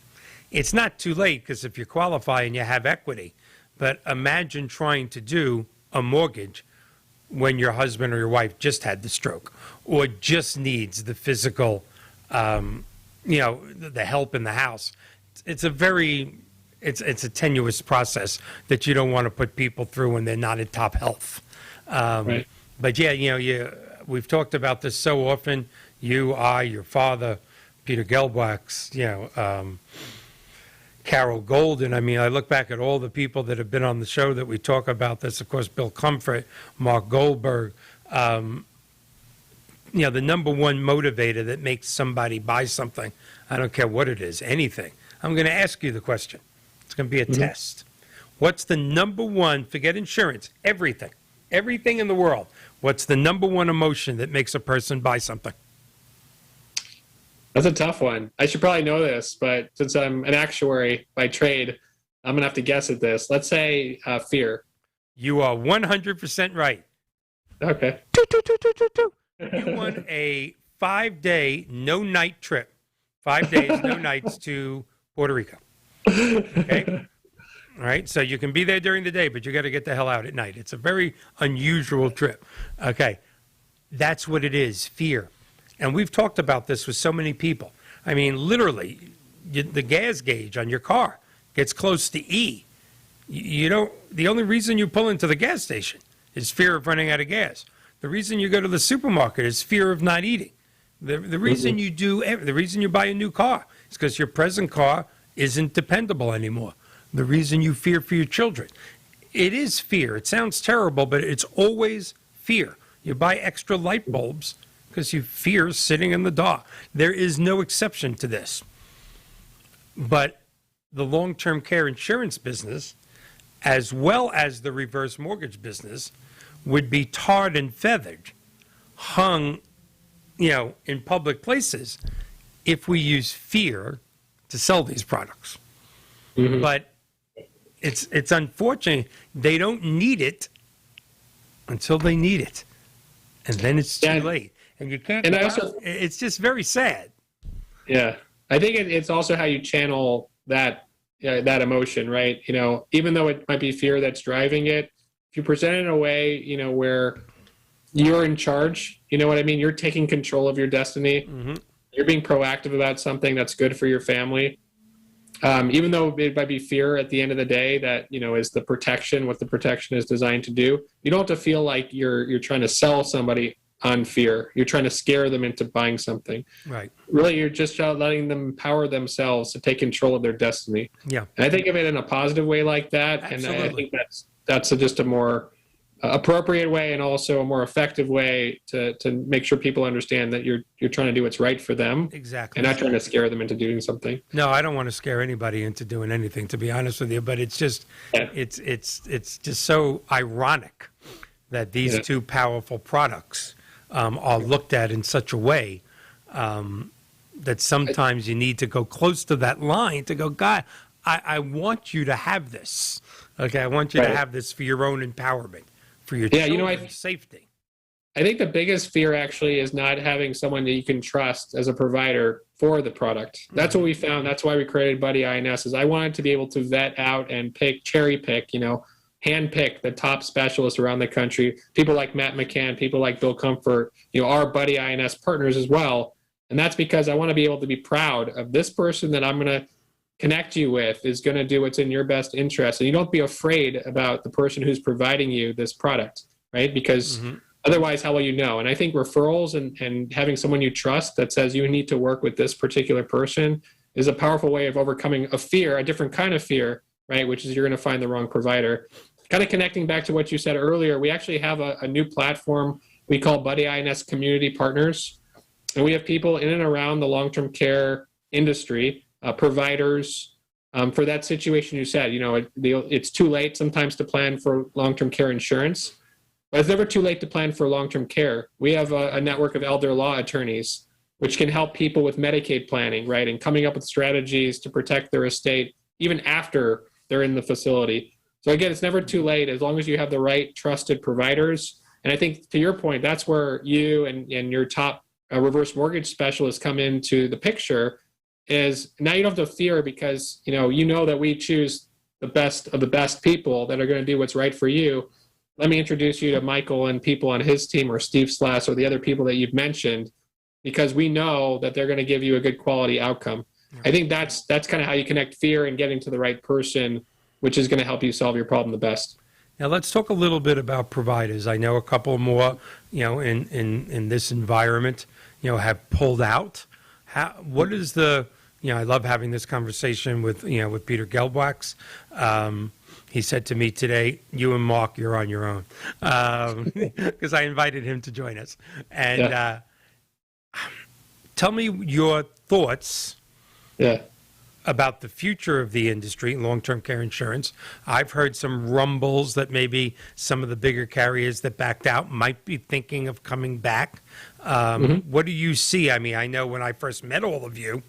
Speaker 1: it's not too late, because if you qualify and you have equity. But imagine trying to do a mortgage when your husband or your wife just had the stroke or just needs the physical, the help in the house. It's a tenuous process that you don't want to put people through when they're not in top health.
Speaker 2: Right.
Speaker 1: But yeah, we've talked about this so often. You, I, your father, Peter Gelbwachs, Carol Golden. I mean, I look back at all the people that have been on the show that we talk about this. Of course, Bill Comfort, Mark Goldberg. The number one motivator that makes somebody buy something, I don't care what it is, anything. I'm going to ask you the question. It's going to be a test. What's the number one, forget insurance, everything in the world. What's the number one emotion that makes a person buy something?
Speaker 2: That's a tough one. I should probably know this, but since I'm an actuary by trade, I'm going to have to guess at this. Let's say fear.
Speaker 1: You are 100% right.
Speaker 2: Okay.
Speaker 1: You won a 5-day, no-night trip. 5 days, no nights to Puerto Rico. Okay? All right, so you can be there during the day, but you got to get the hell out at night. It's a very unusual trip. Okay, that's what it is, fear. And we've talked about this with so many people. I mean, literally, the gas gauge on your car gets close to E. The only reason you pull into the gas station is fear of running out of gas. The reason you go to the supermarket is fear of not eating. The reason the reason you buy a new car is because your present car isn't dependable anymore. The reason you fear for your children. It is fear. It sounds terrible, but it's always fear. You buy extra light bulbs because you fear sitting in the dark. There is no exception to this. But the long-term care insurance business, as well as the reverse mortgage business, would be tarred and feathered, hung, in public places if we use fear to sell these products. Mm-hmm. But it's unfortunate. They don't need it until they need it. And then it's too late. And you can't, it's just very sad.
Speaker 2: Yeah. I think it's also how you channel that emotion, right? Even though it might be fear that's driving it, if you present it in a way, where you're in charge, you know what I mean? You're taking control of your destiny. Mm-hmm. You're being proactive about something that's good for your family. Even though it might be fear at the end of the day that, is the protection, what the protection is designed to do. You don't have to feel like you're trying to sell somebody on fear. You're trying to scare them into buying something.
Speaker 1: Right.
Speaker 2: Really, you're just letting them empower themselves to take control of their destiny.
Speaker 1: Yeah.
Speaker 2: And I think of it in a positive way like that.
Speaker 1: Absolutely.
Speaker 2: And I think that's just a more appropriate way and also a more effective way to make sure people understand that you're trying to do what's right for them.
Speaker 1: Exactly.
Speaker 2: And not trying to scare them into doing something.
Speaker 1: No, I don't want to scare anybody into doing anything, to be honest with you, but it's just it's just so ironic that these two powerful products are looked at in such a way that sometimes you need to go close to that line to go, God, I want you to have this. Okay, I want you to have this for your own empowerment, for your children's safety.
Speaker 2: I think the biggest fear actually is not having someone that you can trust as a provider for the product. That's what we found. That's why we created Buddy INS. Is I wanted to be able to vet out and cherry pick, hand pick the top specialists around the country. People like Matt McCann, people like Bill Comfort, our Buddy INS partners as well. And that's because I want to be able to be proud of this person that I'm going to connect you with is going to do what's in your best interest. And you don't be afraid about the person who's providing you this product, right? Because otherwise, how will you know? And I think referrals and having someone you trust that says you need to work with this particular person is a powerful way of overcoming a fear, a different kind of fear, right? Which is you're going to find the wrong provider. Kind of connecting back to what you said earlier, we actually have a new platform we call Buddy INS Community Partners. And we have people in and around the long-term care industry, providers, for that situation you said. It's too late sometimes to plan for long-term care insurance, but it's never too late to plan for long-term care. We have a network of elder law attorneys, which can help people with Medicaid planning, right, and coming up with strategies to protect their estate even after they're in the facility. So again, it's never too late as long as you have the right trusted providers. And I think to your point, that's where you and your top reverse mortgage specialists come into the picture. Is now you don't have to fear because you know that we choose the best of the best people that are going to do what's right for you. Let me introduce you to Michael and people on his team, or Steve Slass, or the other people that you've mentioned, because we know that they're going to give you a good quality outcome. I think that's kind of how you connect fear and getting to the right person, which is going to help you solve your problem the best.
Speaker 1: Now let's talk a little bit about providers. I know a couple more, in this environment, have pulled out. What is I love having this conversation with Peter Gelbwax. He said to me today, "You and Mark, you're on your own," because I invited him to join us. And tell me your thoughts.
Speaker 2: Yeah.
Speaker 1: About the future of the industry, long-term care insurance. I've heard some rumbles that maybe some of the bigger carriers that backed out might be thinking of coming back. What do you see? I mean, I know when I first met all of you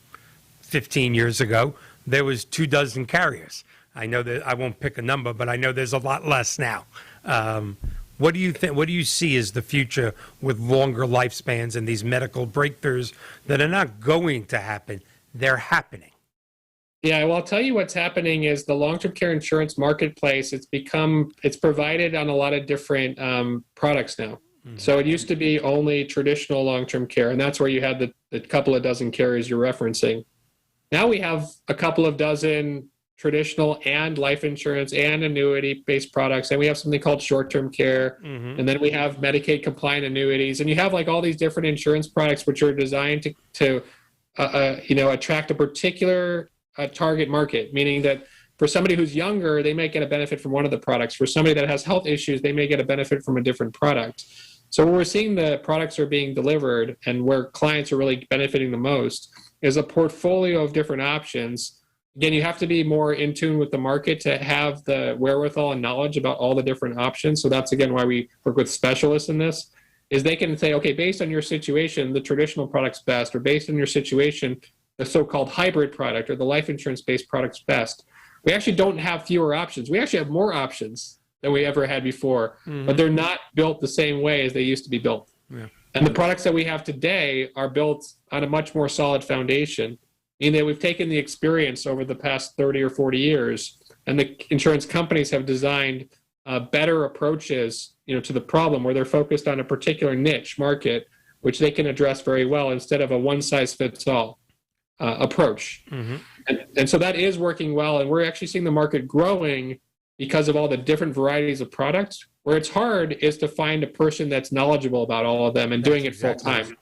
Speaker 1: 15 years ago, there was 24 carriers. I know that I won't pick a number, but I know there's a lot less now. What do you think? What do you see as the future with longer lifespans and these medical breakthroughs that are not going to happen? They're happening.
Speaker 2: Yeah, well, I'll tell you what's happening is the long-term care insurance marketplace, it's provided on a lot of different products now. So it used to be only traditional long-term care, and that's where you had the couple of dozen carriers you're referencing. Now we have a couple of dozen traditional and life insurance and annuity-based products, and we have something called short-term care, and then we have Medicaid-compliant annuities, and you have like all these different insurance products which are designed to attract a particular target market, meaning that for somebody who's younger, they may get a benefit from one of the products. For somebody that has health issues, they may get a benefit from a different product. So where we're seeing the products are being delivered and where clients are really benefiting the most is a portfolio of different options. Again, you have to be more in tune with the market to have the wherewithal and knowledge about all the different options. So that's, again, why we work with specialists in this, is they can say, okay, based on your situation, the traditional product's best, or based on your situation, the so-called hybrid product or the life insurance-based product's best. We actually don't have fewer options. We actually have more options than we ever had before, but they're not built the same way as they used to be built. Yeah. And the products that we have today are built on a much more solid foundation, meaning that we've taken the experience over the past 30 or 40 years, and the insurance companies have designed better approaches, to the problem where they're focused on a particular niche market, which they can address very well instead of a one-size-fits-all approach. And so that is working well, and we're actually seeing the market growing because of all the different varieties of products. Where it's hard is to find a person that's knowledgeable about all of them and doing it full time.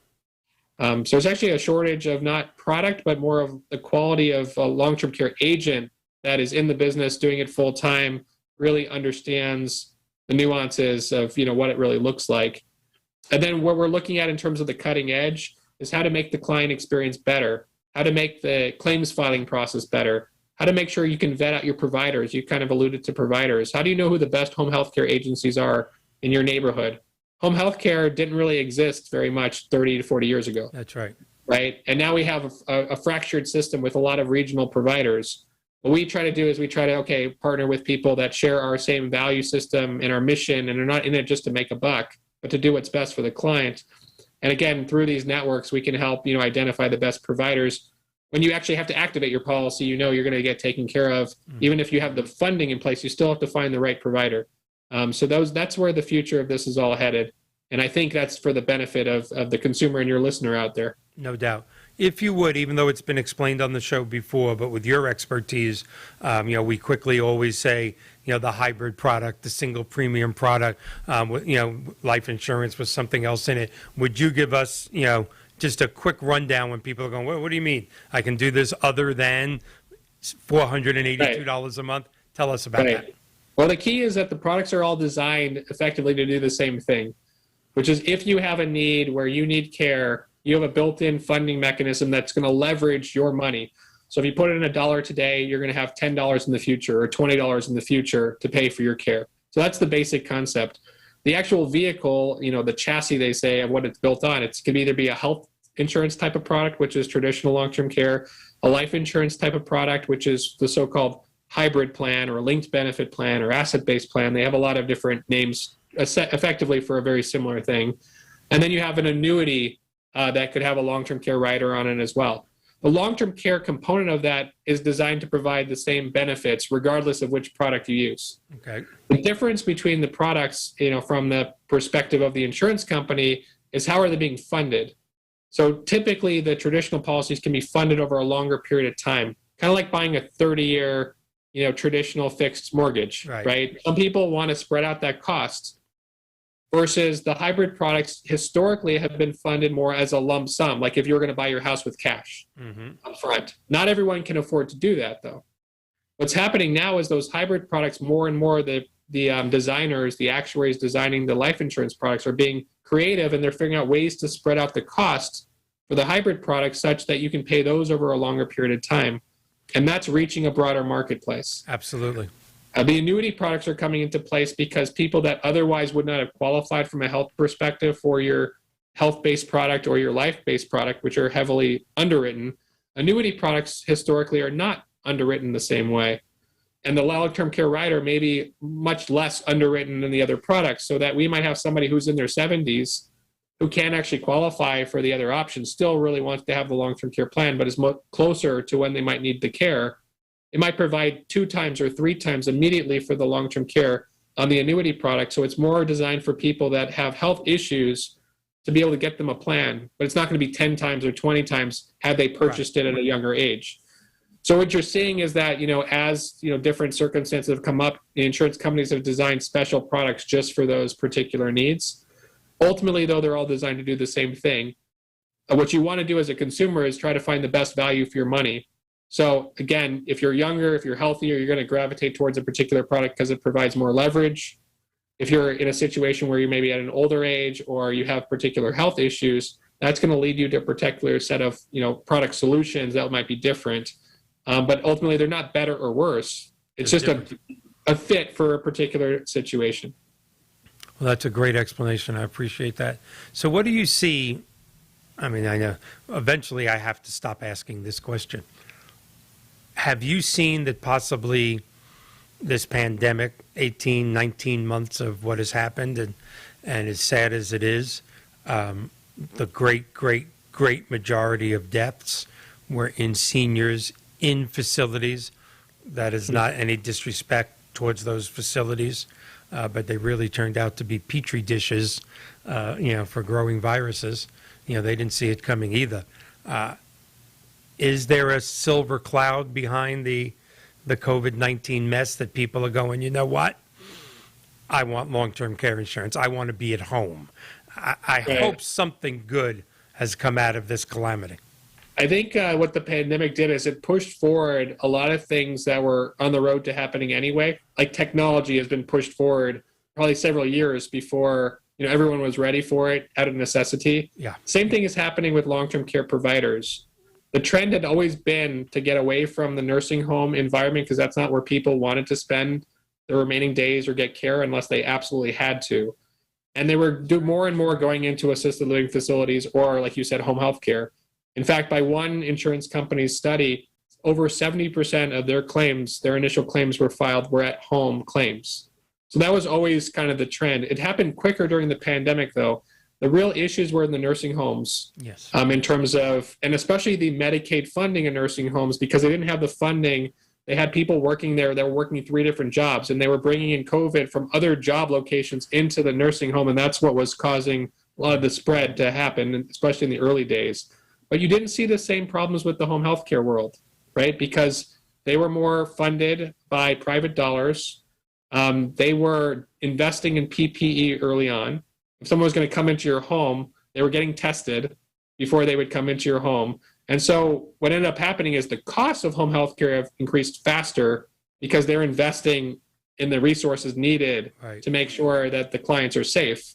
Speaker 2: So there's actually a shortage of not product, but more of the quality of a long-term care agent that is in the business doing it full time, really understands the nuances of what it really looks like. And then what we're looking at in terms of the cutting edge is how to make the client experience better, how to make the claims filing process better, how to make sure you can vet out your providers. You kind of alluded to providers. How do you know who the best home health care agencies are in your neighborhood? Home health care didn't really exist very much 30 to 40 years ago.
Speaker 1: That's right.
Speaker 2: Right? And now we have a fractured system with a lot of regional providers. What we try to do is we try to, partner with people that share our same value system and our mission and are not in it just to make a buck, but to do what's best for the client. And again, through these networks, we can help, identify the best providers. When you actually have to activate your policy, you're going to get taken care of. Even if you have the funding in place, you still have to find the right provider. So that's where the future of this is all headed. And I think that's for the benefit of the consumer and your listener out there.
Speaker 1: No doubt. If you would, even though it's been explained on the show before, but with your expertise, we quickly always say, the hybrid product, the single premium product, life insurance with something else in it. Would you give us, just a quick rundown when people are going, what do you mean? I can do this other than $482 a month? Tell us about that.
Speaker 2: Well, the key is that the products are all designed effectively to do the same thing, which is if you have a need where you need care, you have a built-in funding mechanism that's going to leverage your money. So if you put in $1 today, you're going to have $10 in the future or $20 in the future to pay for your care. So that's the basic concept. The actual vehicle, the chassis, they say, of what it's built on, it could either be a health insurance type of product, which is traditional long-term care, a life insurance type of product, which is the so-called hybrid plan or linked benefit plan or asset-based plan. They have a lot of different names effectively for a very similar thing. And then you have an annuity that could have a long-term care rider on it as well. The long-term care component of that is designed to provide the same benefits regardless of which product you use. Okay. The difference between the products, from the perspective of the insurance company is how are they being funded? So typically the traditional policies can be funded over a longer period of time, kind of like buying a 30-year, traditional fixed mortgage,
Speaker 1: Right.
Speaker 2: right? Some people want to spread out that cost versus the hybrid products historically have been funded more as a lump sum, like if you're going to buy your house with cash up front. Not everyone can afford to do that, though. What's happening now is those hybrid products, more and more, the designers, the actuaries designing the life insurance products are being creative, and they're figuring out ways to spread out the cost for the hybrid products such that you can pay those over a longer period of time. And that's reaching a broader marketplace.
Speaker 1: Absolutely.
Speaker 2: The annuity products are coming into place because people that otherwise would not have qualified from a health perspective for your health-based product or your life-based product, which are heavily underwritten, annuity products historically are not underwritten the same way. And the long-term care rider may be much less underwritten than the other products, so that we might have somebody who's in their 70s who can't actually qualify for the other options, still really wants to have the long-term care plan, but is closer to when they might need the care. It might provide 2 times or 3 times immediately for the long-term care on the annuity product. So it's more designed for people that have health issues to be able to get them a plan, but it's not going to be 10 times or 20 times had they purchased it at a younger age. So what you're seeing is that, as different circumstances have come up, the insurance companies have designed special products just for those particular needs. Ultimately, though, they're all designed to do the same thing. What you want to do as a consumer is try to find the best value for your money. So again, if you're younger, if you're healthier, you're going to gravitate towards a particular product because it provides more leverage. If you're in a situation where you may be at an older age or you have particular health issues, that's going to lead you to a particular set of product solutions that might be different. But ultimately, they're not better or worse. It's just a fit for a particular situation.
Speaker 1: Well, that's a great explanation. I appreciate that. So what do you see? I mean, I know eventually I have to stop asking this question. Have you seen that possibly this pandemic, 18, 19 months of what has happened, and as sad as it is, the great majority of deaths were in seniors in facilities? That is not any disrespect towards those facilities, but they really turned out to be petri dishes, for growing viruses. They didn't see it coming either. Is there a silver cloud behind the COVID-19 mess that people are going, you know what? I want long-term care insurance. I want to be at home. I hope something good has come out of this calamity.
Speaker 2: I think what the pandemic did is it pushed forward a lot of things that were on the road to happening anyway. Like technology has been pushed forward probably several years before everyone was ready for it out of necessity.
Speaker 1: Yeah.
Speaker 2: Same thing is happening with long-term care providers. The trend had always been to get away from the nursing home environment because that's not where people wanted to spend the remaining days or get care unless they absolutely had to. And they were more and more going into assisted living facilities or, like you said, home health care. In fact, by one insurance company's study, over 70% of their claims, their initial claims were filed, were at home claims. So that was always kind of the trend. It happened quicker during the pandemic, though. The real issues were in the nursing homes,
Speaker 1: yes,
Speaker 2: in terms of, and especially the Medicaid funding in nursing homes, because they didn't have the funding. They had people working there that were working 3 different jobs, and they were bringing in COVID from other job locations into the nursing home, and that's what was causing a lot of the spread to happen, especially in the early days. But you didn't see the same problems with the home health care world, right? Because they were more funded by private dollars. They were investing in PPE early on. If someone was going to come into your home, they were getting tested before they would come into your home. And so what ended up happening is the costs of home health care have increased faster because they're investing in the resources needed to make sure that the clients are safe.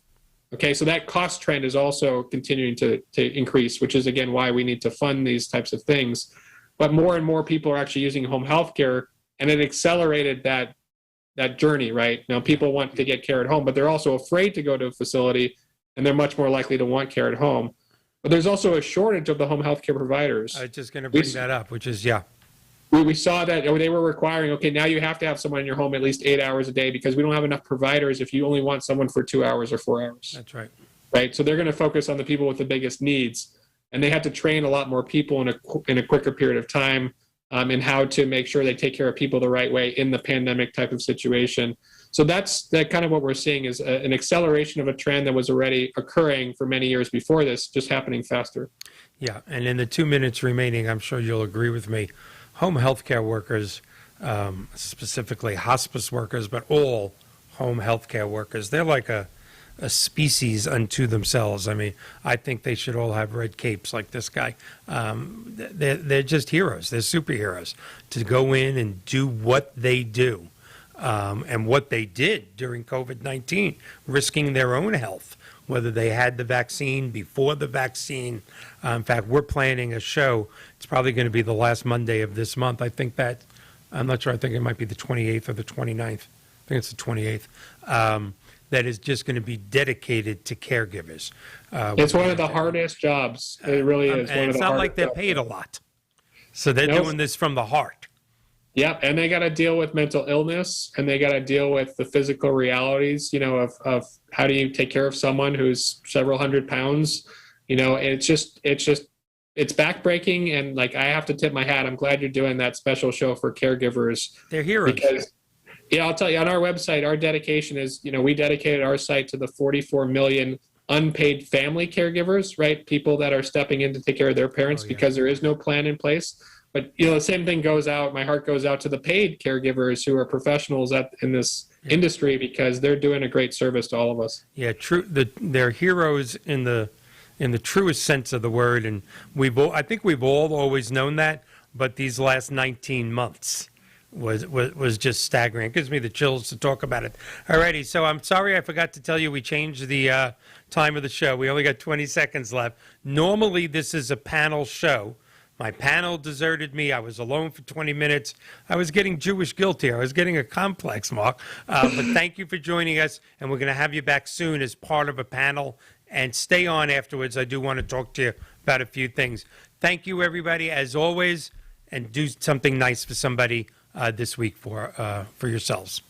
Speaker 2: Okay, so that cost trend is also continuing to increase, which is, again, why we need to fund these types of things. But more and more people are actually using home health care, and it accelerated that journey, right? Now, people want to get care at home, but they're also afraid to go to a facility, and they're much more likely to want care at home. But there's also a shortage of the home health care providers.
Speaker 1: I was just going to bring that up, which is,
Speaker 2: We saw that they were requiring, okay, now you have to have someone in your home at least 8 hours a day because we don't have enough providers if you only want someone for 2 hours or 4 hours.
Speaker 1: That's right.
Speaker 2: Right? So they're going to focus on the people with the biggest needs. And they had to train a lot more people in a quicker period of time in how to make sure they take care of people the right way in the pandemic type of situation. So that's kind of what we're seeing is an acceleration of a trend that was already occurring for many years before this, just happening faster.
Speaker 1: Yeah, and in the 2 minutes remaining, I'm sure you'll agree with me, home healthcare workers specifically hospice workers, but all home healthcare workers. They're like a species unto themselves. I mean, I think they should all have red capes like this guy. They're just heroes. They're superheroes to go in and do what they do, and what they did during COVID-19, risking their own health, whether they had the vaccine, before the vaccine. In fact, we're planning a show. It's probably going to be the last Monday of this month. I'm not sure. I think it might be the 28th or the 29th. I think it's the 28th. That is just going to be dedicated to caregivers.
Speaker 2: It's one of the hardest jobs. It really is.
Speaker 1: And it's not like they're paid a lot. So they're doing this from the heart.
Speaker 2: Yep, and they got to deal with mental illness, and they got to deal with the physical realities, of how do you take care of someone who's several hundred pounds. It's backbreaking, and like, I have to tip my hat. I'm glad you're doing that special show for caregivers.
Speaker 1: They're heroes.
Speaker 2: Because, I'll tell you, on our website, our dedication is, we dedicated our site to the 44 million unpaid family caregivers, right? People that are stepping in to take care of their parents because there is no plan in place. But, the same thing goes out. My heart goes out to the paid caregivers who are professionals in this industry, because they're doing a great service to all of us.
Speaker 1: Yeah, true. They're heroes in the truest sense of the word, and I think we've all always known that. But these last 19 months was just staggering. It gives me the chills to talk about it. Alrighty, so I'm sorry I forgot to tell you we changed the time of the show. We only got 20 seconds left. Normally, this is a panel show. My panel deserted me. I was alone for 20 minutes. I was getting Jewish guilt here. I was getting a complex, Mark. But thank you for joining us, and we're going to have you back soon as part of a panel. And stay on afterwards. I do want to talk to you about a few things. Thank you, everybody, as always, and do something nice for somebody this week for yourselves.